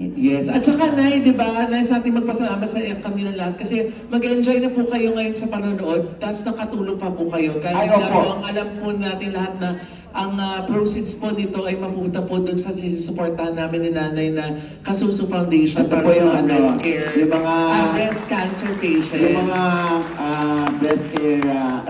Yes, at saka Nay, di ba, nais natin magpasalamat sa kanilang lahat kasi mag-enjoy na po kayo ngayon sa panonood, tapos nakatulong pa po kayo. Kahit ang alam po natin lahat na ang proceeds po nito ay mapupunta po doon sa sisusuportahan namin ni Nanay na Kasuso Foundation para po yung sa breast care, yung mga breast cancer patients. Yung mga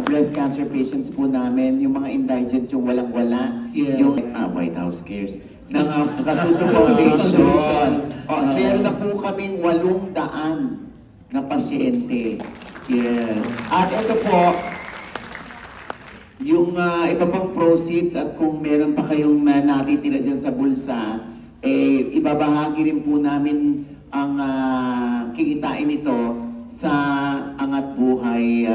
breast cancer patients po namin, yung mga indigent, yung walang-wala, Yes. yung White House Cares, ng Kasuso Foundation. Meron na po kaming 800 na pasyente. Yes. At ito po, yung iba pang proceeds at kung meron pa kayong natitira dyan sa bulsa, ibabahagi rin po namin ang kikitain nito sa Angat Buhay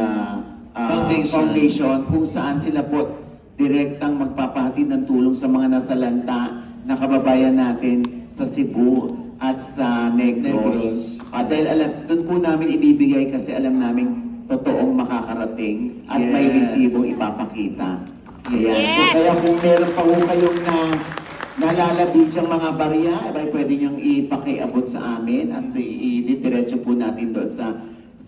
Foundation kung saan sila po direktang magpapahatid ng tulong sa mga nasalanta na kababayan natin sa Cebu at sa Negros. Dahil doon po namin ibibigay kasi alam namin totoong makakarating at may resibong ipapakita. Ayan. Kaya kung meron pa po kayong nalalabid yung mga barya, pwede niyang ipakiabot sa amin at ididiretso po natin doon sa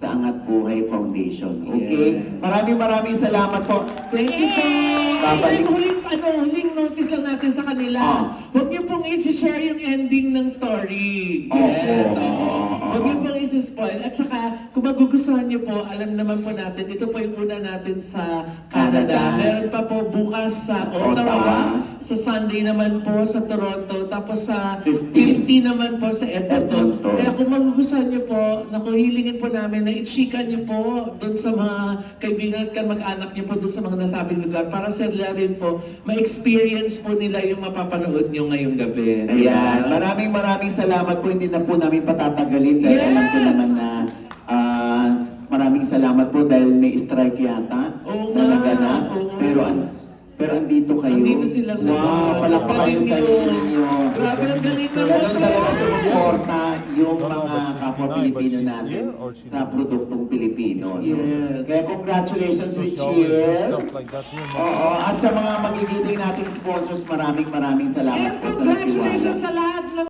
Angat Buhay Foundation. Okay? Yes. Maraming salamat po. Thank you po. Babalik. Huling notice lang natin sa kanila. Huwag niyo pong i-share yung ending ng story. Yes. Huwag niyo pong i-spoil. At saka, kung magugustuhan niyo po, alam naman po natin, ito po yung una natin sa Canada. Meron pa po bukas sa Ottawa. Sa Sunday naman po sa Toronto. Tapos sa 50 naman po sa Edmonton. Kaya kung magugustuhan niyo po, hilingin po namin na i-chika niyo po doon sa mga kaibigan at mag-anak niyo po doon sa mga nasabing lugar para sila rin po ma-experience po nila yung mapapanood niyo ngayong gabi. Ayan. Maraming salamat po. Hindi na po namin patatagalin dahil alam ko naman na maraming salamat po dahil may strike yata na naganap. Pero andito kayo. Andito silang palakpakan yung sarili niyo. Grabe ang galing naman. Ganun talaga sumuporta yung mga kapwa Pilipino natin sa produktong Pilipino. Yes. Kaya congratulations, Richie. Oo, at sa mga magigiting nating sponsors, maraming salamat po sa nagtiwala. Congratulations sa lahat ng